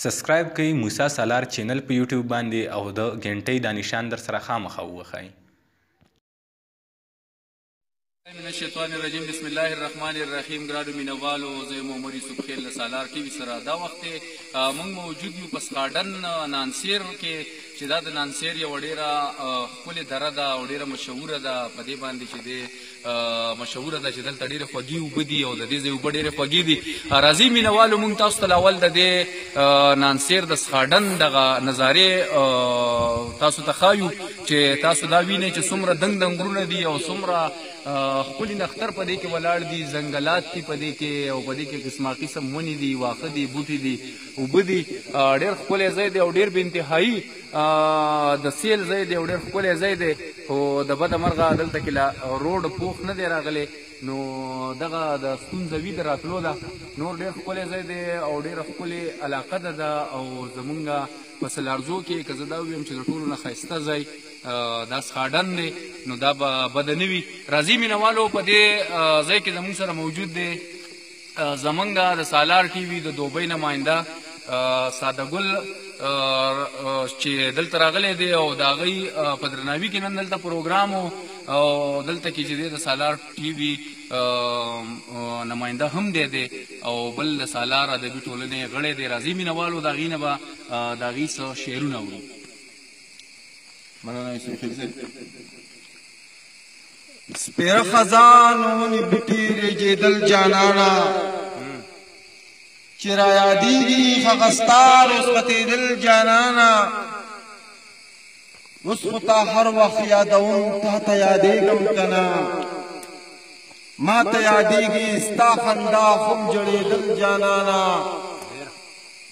سبسکرایب کړئ موسی سالار چینل په یوټیوب باندې او د غنټۍ د نشان در سره خامخا ووهئ. من الشیطان الرجیم بسم الله الرحمن الرحیم. ګرانو مینوالو، زه یم عمر یوسف خیل له سالار ټي وي سره. دا وخت موږ موجود یو په سکاډن نانسیر کې چې دا د نانسیر یوه ډېره ښکلې دره ده او ډېره مشهوره ده. په دې باندې چې دی مشهوره ده چې دلته ډېرې خوږې اوبه دي او د دې ځای اوبه ډېرې خوږې دي. راځئ مینوالو، موږ تاسو ته اول د دې نانسیر د سکاډن دغه نظارې تاسو ته ښایو چې تاسو دا وینئ چې څومره دنګ دنګ غرونه دي او څومره ښکلي نختر په دې کې ولاړ دي، ځنګلات دي په دې کې او په دې کې قسما قسم ونې دي، واښه دي، بوټي دي، اوبه دي. ډېر ښکلی ځای دی او ډېر بې انتهایي د سیل ځای دی او ډېر ښکلی ځای دی. خو د بده مرغه دلته کې لا روډ پوخ نه دی راغلی، نو دغه د ستونزه وي د راتلو ده. نور ډېر ښکلی ځای دی او ډېره ښکلې علاقه ده او زمونږ په سلارزو کې که زه دا ووایم چې د ټولو نه ښایسته ځای دا سکاډن دی، نو دا به بده نه وي. راځئ مینوالو، په دې ځای کې زموږ سره موجود دی زمونږ د سالار ټي وي د دوبۍ نماینده ساده ګل چې دلته راغلی دی او د هغوی په درناوي کې نن دلته پروګرام او دلته کې چې دی د سالار ټي وي نماینده هم دی او بل د سالار ادبي ټولنې غړی دی. راځئ مینوالو، د هغې نه به د هغې څه شعرونه اورو. سپیره خزان ونې بوټي رېږېدل جانانه، چې را یادېږي هغه ستا رسختېدل جانانه. اوس خو تا هر وخت یادوم، تا ته یادېږم که نه، ما ته یادېږي ستا خندا خو م جړېدل جانانه.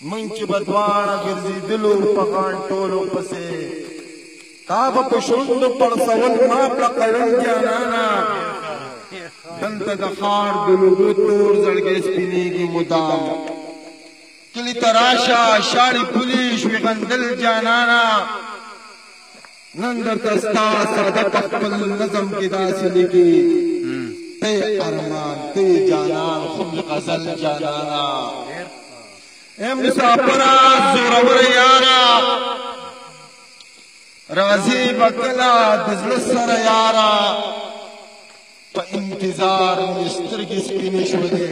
موږ چې به دواړه ګرځېدلو په غانټولو پسې، تا به په شونډو پړسول ما پړقړل جانانه. دلته د ښار د لوګو تور زړګی سپینېږي مدام، کلي ته راشه شاړې پولې شوې غندل جانانه. نن درته ستا ساده په خپل نظم کې داسې لیکي، ته ارمان ته جانان خود غزل جانانه. اے مسافره زوروره یاره، راځي به کله د زړه سره یاره. په انتظار مې سترګې سپینې شولې،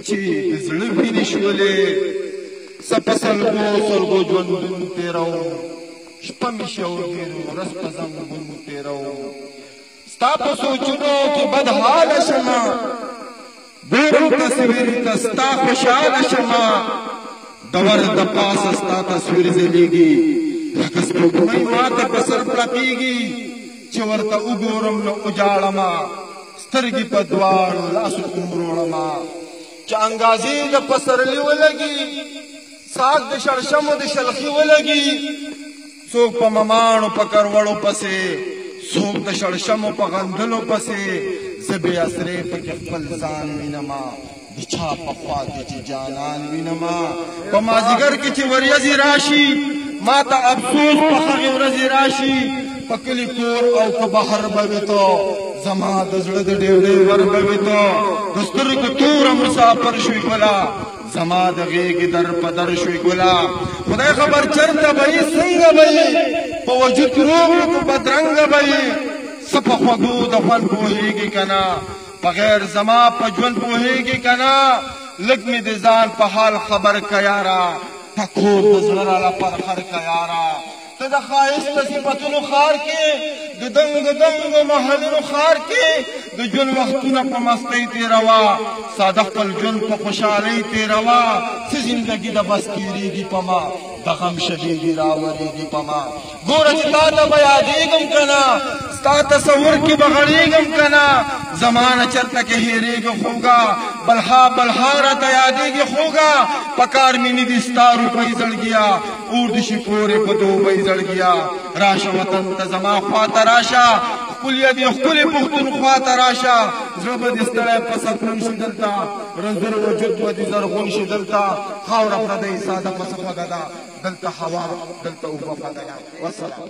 چې د زړه وینې شولې. څه په سلګو سلګو ژوندون تېروم، شپه مې شوګېر ورځ په زنګون تېروم. ستا په سوچونو کې بدحاله شمه، ګورم تصویر ته ستا خوشحاله شمه. د ور د پاسه ستا تصویر ځلېږي، لکه سپوږمۍ ماته په سر پړقېږي. چې ورته وګورم نو وجاړمه، سترګې په دواړو لاسو ومروړمه. چې انګازې د پسرلي ولګي، ساک د شړشمو د شلخي ولګي. څوک په مماڼو په کروړو پسې، څوک د شړشمو په غندلو پسې. زه بې اسرې پکې خپل ځان وینمه، د چا په خوا کې چې جانان وینمه. په مازدیګر کې چې وریځې راشي، ما ته افسوس په هغې ورځې راشي. په کلي کور او که بهر به وي ته، زما د زړه د ډېوډۍ ور به وي ته. د سترګو توره مسافر شوې ګله، زما د غېږې در په در شوې ګله. خدای خبر چرته به یې څنګه به یې، په وجود روغ که بدرنګه به یې. څه په خوږو د خوند پوهېږي که نه، په غیر زما په ژوند پوهېږي که نه. لږ مې د ځان په حال خبر که یاره، ټکور د زړه راله پرخر که یاره. ته د ښایسته صفتونو ښار کې، د دنګو دنګو محلونو ښار کې، د ژوند وختونه په مستۍ تېروه. ساده خپل ژوند په خوشحالۍ تېروه. څه زندګي د بس تېرېږي په ما، د غم شګېږي راورېږي په ما. ګوره چې تا ته به یادېږم که نه، ستا تصور کې به غړېږم که نه. زمانه چرته کې هېرېږي خوږه، بلها بلها راته یادېږي خوږه. په کار مې نه دي ستا روپۍ زړګیا، اور د شي پورې په دوبۍ زړګیا. راشه وطن ته زما خوا ته راشه، ښکلې دې ښکلې پښتونخوا ته راشه. زړه به دې ستړی په سکون شي دلته، رنځور وجود به دې زرغون شي دلته. خاوره پردۍ ساده پسه خوږه ده، دلته هوا دلته اوبه خوږه ده. والسلام.